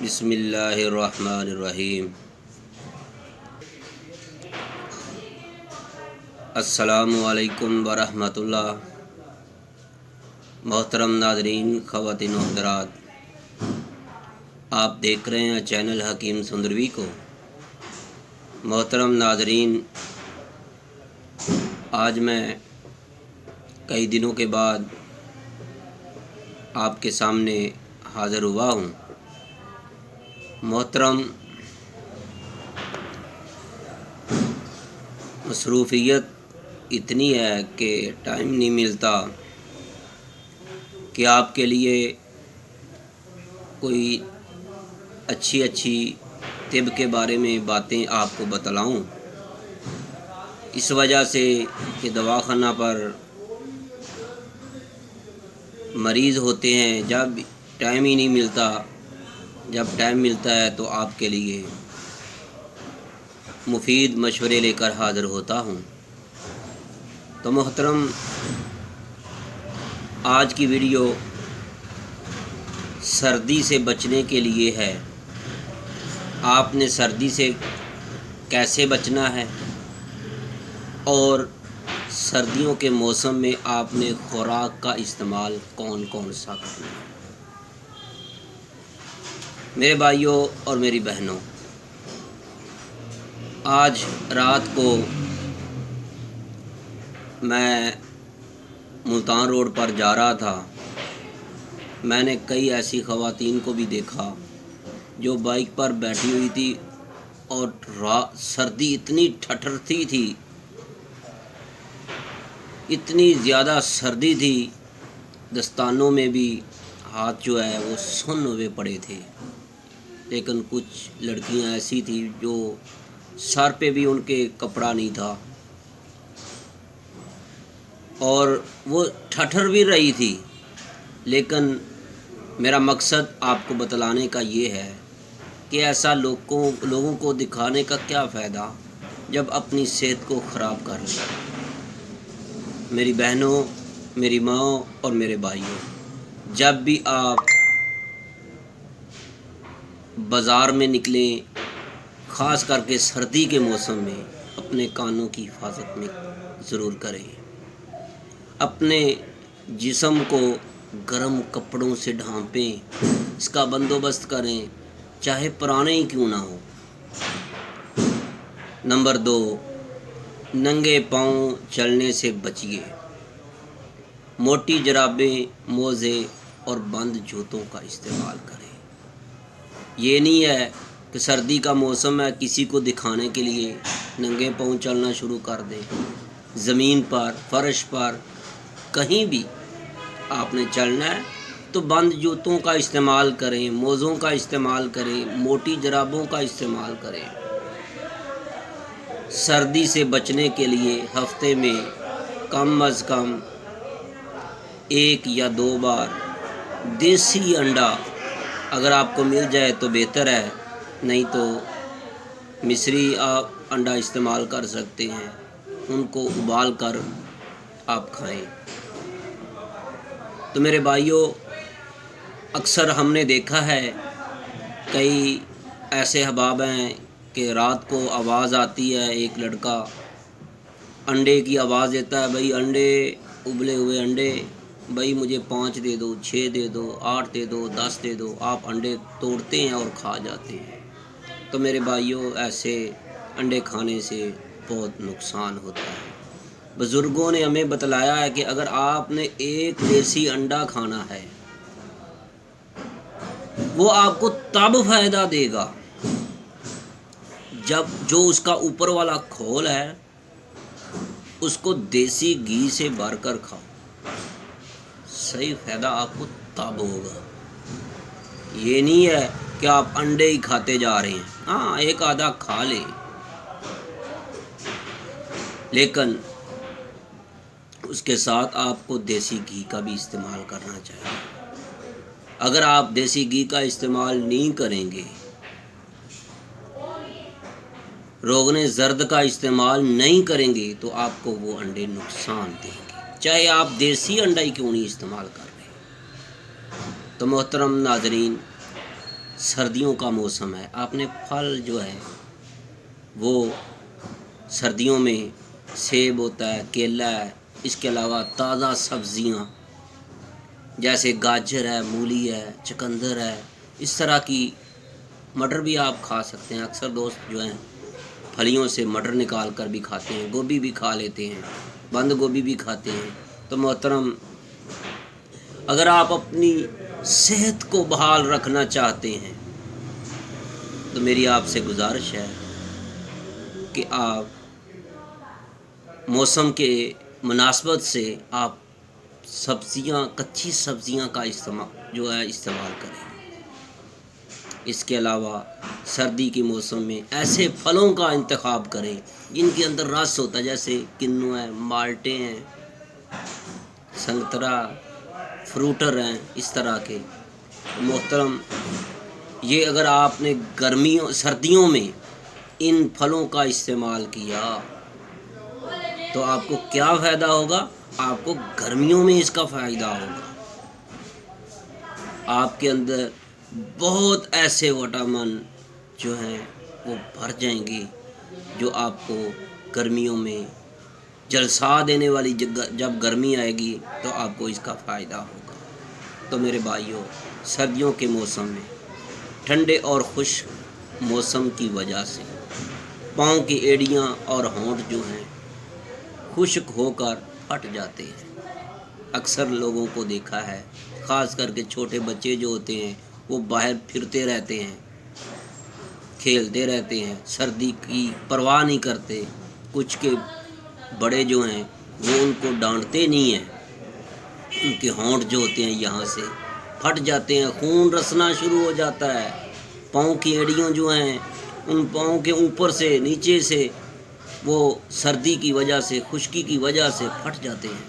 بسم اللہ الرحمن الرحیم۔ السلام علیکم ورحمۃ اللہ۔ محترم ناظرین، خواتین و حضرات، آپ دیکھ رہے ہیں چینل حکیم سندروی کو۔ محترم ناظرین، آج میں کئی دنوں کے بعد آپ کے سامنے حاضر ہوا ہوں۔ محترم، مصروفیت اتنی ہے کہ ٹائم نہیں ملتا کہ آپ کے لیے کوئی اچھی طب کے بارے میں باتیں آپ کو بتلاؤں۔ اس وجہ سے کہ دواخانہ پر مریض ہوتے ہیں، جب ٹائم ہی نہیں ملتا، جب ٹائم ملتا ہے تو آپ کے لیے مفید مشورے لے کر حاضر ہوتا ہوں۔ تو محترم، آج کی ویڈیو سردی سے بچنے کے لیے ہے۔ آپ نے سردی سے کیسے بچنا ہے اور سردیوں کے موسم میں آپ نے خوراک کا استعمال کون سا کرنا ہے۔ میرے بھائیوں اور میری بہنوں، آج رات کو میں ملتان روڈ پر جا رہا تھا۔ میں نے کئی ایسی خواتین کو بھی دیکھا جو بائک پر بیٹھی ہوئی تھی اور سردی اتنی ٹھٹھرتی تھی، اتنی زیادہ سردی تھی، دستانوں میں بھی ہاتھ جو ہے وہ سن ہوئے پڑے تھے۔ لیکن کچھ لڑکیاں ایسی تھیں جو سر پہ بھی ان کے کپڑا نہیں تھا اور وہ ٹھٹھر بھی رہی تھی۔ لیکن میرا مقصد آپ کو بتلانے کا یہ ہے کہ ایسا لوگوں کو دکھانے کا کیا فائدہ جب اپنی صحت کو خراب کر لیں۔ میری بہنوں، میری ماں اور میرے بھائیوں، جب بھی آپ بازار میں نکلیں، خاص کر کے سردی کے موسم میں، اپنے کانوں کی حفاظت میں ضرور کریں۔ اپنے جسم کو گرم کپڑوں سے ڈھانپیں، اس کا بندوبست کریں، چاہے پرانے ہی کیوں نہ ہو۔ نمبر 2، ننگے پاؤں چلنے سے بچیے۔ موٹی جرابیں، موزے اور بند جوتوں کا استعمال کریں۔ یہ نہیں ہے کہ سردی کا موسم ہے کسی کو دکھانے کے لیے ننگے پاؤں چلنا شروع کر دیں۔ زمین پر، فرش پر، کہیں بھی آپ نے چلنا ہے تو بند جوتوں کا استعمال کریں، موزوں کا استعمال کریں، موٹی جرابوں کا استعمال کریں۔ سردی سے بچنے کے لیے ہفتے میں کم از کم 1 یا 2 بار دیسی انڈا اگر آپ کو مل جائے تو بہتر ہے، نہیں تو مصری آپ انڈا استعمال کر سکتے ہیں، ان کو ابال کر آپ کھائیں۔ تو میرے بھائیوں، اکثر ہم نے دیکھا ہے کئی ایسے احباب ہیں کہ رات کو آواز آتی ہے، ایک لڑکا انڈے کی آواز دیتا ہے، بھائی انڈے، ابلے ہوئے انڈے، بھائی مجھے 5 دے دو، 6 دے دو، 8 دے دو، 10 دے دو۔ آپ انڈے توڑتے ہیں اور کھا جاتے ہیں۔ تو میرے بھائیوں، ایسے انڈے کھانے سے بہت نقصان ہوتا ہے۔ بزرگوں نے ہمیں بتلایا ہے کہ اگر آپ نے ایک دیسی انڈا کھانا ہے، وہ آپ کو تب فائدہ دے گا جب جو اس کا اوپر والا کھول ہے اس کو دیسی گھی سے بھر کر کھاؤ، صحیح فائدہ آپ کو تب ہوگا۔ یہ نہیں ہے کہ آپ انڈے ہی کھاتے جا رہے ہیں، ہاں ایک آدھا کھا لیں، لیکن اس کے ساتھ آپ کو دیسی گھی کا بھی استعمال کرنا چاہیے۔ اگر آپ دیسی گھی کا استعمال نہیں کریں گے، روغن زرد کا استعمال نہیں کریں گے، تو آپ کو وہ انڈے نقصان دیں گے، چاہے آپ دیسی انڈا ہی کیوں نہیں استعمال کر رہے۔ تو محترم ناظرین، سردیوں کا موسم ہے، آپ نے پھل جو ہے وہ سردیوں میں سیب ہوتا ہے، کیلا ہے، اس کے علاوہ تازہ سبزیاں جیسے گاجر ہے، مولی ہے، چقندر ہے، اس طرح کی مٹر بھی آپ کھا سکتے ہیں۔ اکثر دوست جو ہیں پھلیوں سے مٹر نکال کر بھی کھاتے ہیں، گوبھی بھی کھا لیتے ہیں، بند گوبھی بھی کھاتے ہیں۔ تو محترم، اگر آپ اپنی صحت کو بحال رکھنا چاہتے ہیں تو میری آپ سے گزارش ہے کہ آپ موسم کے مناسبت سے آپ سبزیاں، کچی سبزیاں کا استعمال کریں۔ اس کے علاوہ سردی کے موسم میں ایسے پھلوں کا انتخاب کریں جن کے اندر رس ہوتا ہے، جیسے کنو ہے، مالٹے ہیں، سنترا، فروٹر ہیں، اس طرح کے۔ محترم، یہ اگر آپ نے سردیوں میں ان پھلوں کا استعمال کیا تو آپ کو کیا فائدہ ہوگا؟ آپ کو گرمیوں میں اس کا فائدہ ہوگا۔ آپ کے اندر بہت ایسے وٹامن جو ہیں وہ بھر جائیں گے جو آپ کو گرمیوں میں جلسا دینے والی، جب گرمی آئے گی تو آپ کو اس کا فائدہ ہوگا۔ تو میرے بھائیوں، سردیوں کے موسم میں ٹھنڈے اور خشک موسم کی وجہ سے پاؤں کی ایڑیاں اور ہونٹ جو ہیں خشک ہو کر پھٹ جاتے ہیں۔ اکثر لوگوں کو دیکھا ہے، خاص کر کے چھوٹے بچے جو ہوتے ہیں وہ باہر پھرتے رہتے ہیں، کھیلتے رہتے ہیں، سردی کی پرواہ نہیں کرتے۔ کچھ کے بڑے جو ہیں وہ ان کو ڈانٹتے نہیں ہیں، ان کے ہونٹ جو ہوتے ہیں یہاں سے پھٹ جاتے ہیں، خون رسنا شروع ہو جاتا ہے۔ پاؤں کی ایڑیاں جو ہیں، ان پاؤں کے اوپر سے نیچے سے وہ سردی کی وجہ سے، خشکی کی وجہ سے پھٹ جاتے ہیں،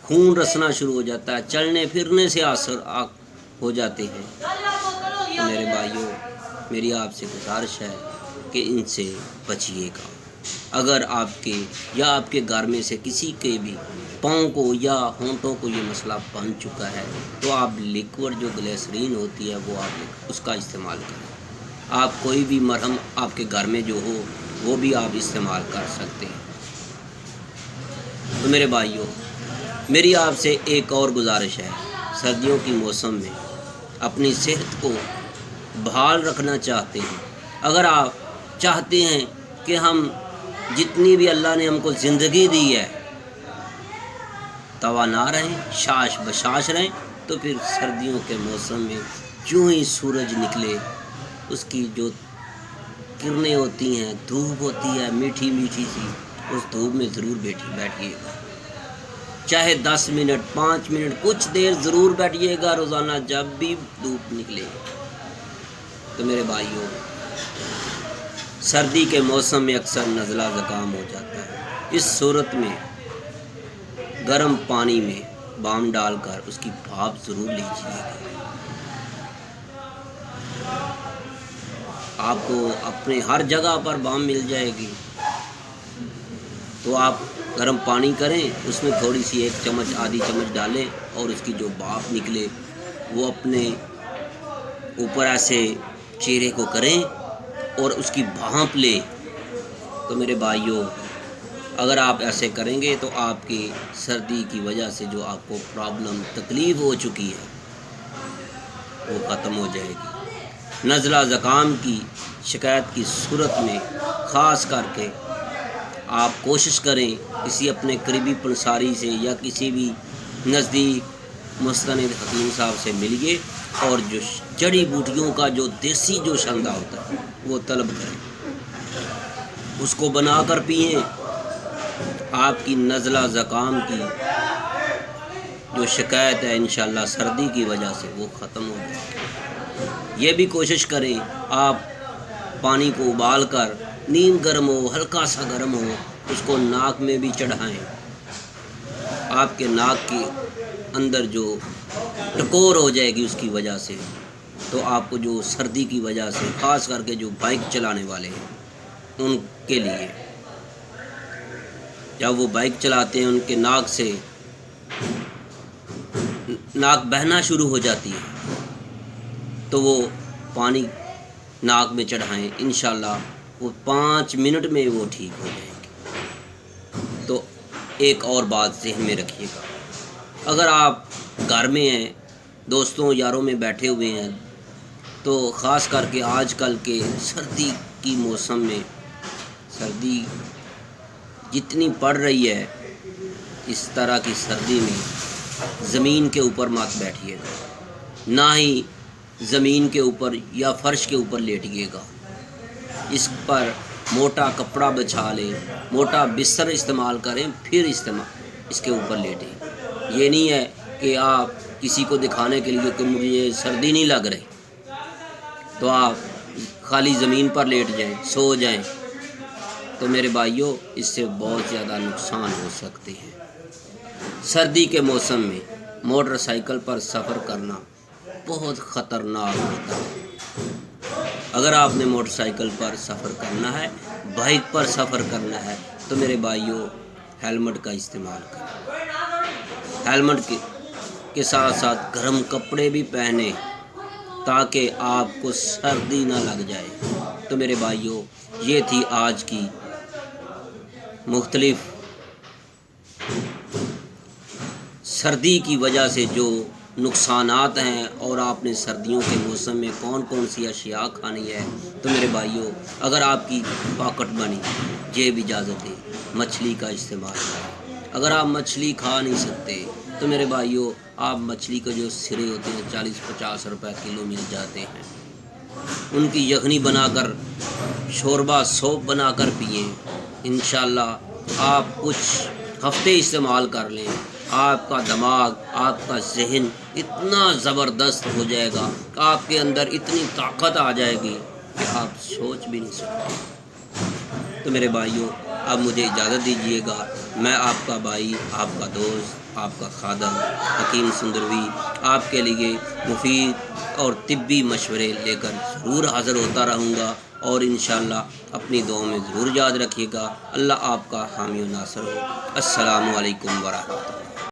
خون رسنا شروع ہو جاتا ہے، چلنے پھرنے سے آسر ہو جاتے ہیں۔ تو میرے بھائیوں، میری آپ سے گزارش ہے کہ ان سے بچیے گا۔ اگر آپ کے یا آپ کے گھر میں سے کسی کے بھی پاؤں کو یا ہونٹوں کو یہ مسئلہ بن چکا ہے تو آپ لیکوڈ جو گلیسرین ہوتی ہے وہ آپ اس کا استعمال کریں۔ آپ کوئی بھی مرہم آپ کے گھر میں جو ہو وہ بھی آپ استعمال کر سکتے ہیں۔ تو میرے بھائیوں، میری آپ سے ایک اور گزارش ہے، سردیوں کی موسم میں اپنی صحت کو بحال رکھنا چاہتے ہیں، اگر آپ چاہتے ہیں کہ ہم جتنی بھی اللہ نے ہم کو زندگی دی ہے توانا رہیں، شاش بشاش رہیں، تو پھر سردیوں کے موسم میں جو ہی سورج نکلے اس کی جو کرنیں ہوتی ہیں، دھوپ ہوتی ہے میٹھی میٹھی سی، اس دھوپ میں ضرور بیٹھیے گا، چاہے 10 منٹ 5 منٹ کچھ دیر ضرور بیٹھیے گا روزانہ جب بھی دھوپ نکلے۔ تو میرے بھائیوں، سردی کے موسم میں اکثر نزلہ زکام ہو جاتا ہے، اس صورت میں گرم پانی میں بام ڈال کر اس کی بھاپ ضرور لیجیے گا۔ آپ کو اپنے ہر جگہ پر بام مل جائے گی، تو آپ گرم پانی کریں، اس میں تھوڑی سی 1 چمچ آدھی چمچ ڈالیں اور اس کی جو بھاپ نکلے وہ اپنے اوپر ایسے چہرے کو کریں اور اس کی بھاپ لیں۔ تو میرے بھائیوں، اگر آپ ایسے کریں گے تو آپ کی سردی کی وجہ سے جو آپ کو پرابلم تکلیف ہو چکی ہے وہ ختم ہو جائے گی۔ نزلہ زکام کی شکایت کی صورت میں خاص کر کے آپ کوشش کریں کسی اپنے قریبی پنساری سے یا کسی بھی نزدیک مستند حکیم صاحب سے ملیے اور جو جڑی بوٹیوں کا جو دیسی جو شندہ ہوتا ہے وہ طلب کریں، اس کو بنا کر پئیں۔ آپ کی نزلہ زکام کی جو شکایت ہے انشاءاللہ سردی کی وجہ سے وہ ختم ہو جائے گی۔ یہ بھی کوشش کریں آپ پانی کو ابال کر، نیم گرم ہو ہلکا سا گرم ہو، اس کو ناک میں بھی چڑھائیں۔ آپ کے ناک کے اندر جو ٹکور ہو جائے گی اس کی وجہ سے، تو آپ کو جو سردی کی وجہ سے، خاص کر کے جو بائک چلانے والے ہیں ان کے لیے، جب وہ بائک چلاتے ہیں ان کے ناک سے ناک بہنا شروع ہو جاتی ہے تو وہ پانی ناک میں چڑھائیں، انشاءاللہ وہ 5 منٹ میں وہ ٹھیک ہو جائیں گے۔ تو ایک اور بات ذہن میں رکھیے گا، اگر آپ گھر میں ہیں، دوستوں یاروں میں بیٹھے ہوئے ہیں، تو خاص کر کے آج کل کے سردی کی موسم میں سردی جتنی پڑ رہی ہے، اس طرح کی سردی میں زمین کے اوپر مت بیٹھیے گا، نہ ہی زمین کے اوپر یا فرش کے اوپر لیٹیے گا۔ اس پر موٹا کپڑا بچھا لیں، موٹا بستر استعمال کریں، پھر اس کے اوپر لیٹیں۔ یہ نہیں ہے کہ آپ کسی کو دکھانے کے لیے کہ مجھے سردی نہیں لگ رہی تو آپ خالی زمین پر لیٹ جائیں، سو جائیں، تو میرے بھائیوں اس سے بہت زیادہ نقصان ہو سکتے ہیں۔ سردی کے موسم میں موٹر سائیکل پر سفر کرنا بہت خطرناک ہوتا ہے۔ اگر آپ نے موٹر سائیکل پر سفر کرنا ہے، بائک پر سفر کرنا ہے، تو میرے بھائیوں ہیلمٹ کا استعمال کریں۔ ہیلمٹ کے ساتھ ساتھ گرم کپڑے بھی پہنیں تاکہ آپ کو سردی نہ لگ جائے۔ تو میرے بھائیوں یہ تھی آج کی مختلف سردی کی وجہ سے جو نقصانات ہیں، اور آپ نے سردیوں کے موسم میں کون کون سی اشیاء کھانی ہے۔ تو میرے بھائیوں اگر آپ کی پاکٹ بنی، جیب اجازت دے، مچھلی کا استعمال کریں۔ اگر آپ مچھلی کھا نہیں سکتے تو میرے بھائیوں آپ مچھلی کے جو سرے ہوتے ہیں 40-50 روپے کلو مل جاتے ہیں، ان کی یخنی بنا کر، شوربہ سوپ بنا کر پئیں۔ انشاءاللہ آپ کچھ ہفتے استعمال کر لیں، آپ کا دماغ، آپ کا ذہن اتنا زبردست ہو جائے گا، آپ کے اندر اتنی طاقت آ جائے گی کہ آپ سوچ بھی نہیں سکتے۔ تو میرے بھائیوں اب مجھے اجازت دیجیے گا، میں آپ کا بھائی، آپ کا دوست، آپ کا خادم حکیم سندروی آپ کے لیے مفید اور طبی مشورے لے کر ضرور حاضر ہوتا رہوں گا، اور انشاءاللہ اپنی دعاؤں میں ضرور یاد رکھیے گا۔ اللہ آپ کا حامی و ناصر ہو۔ السلام علیکم ورحمۃ اللہ۔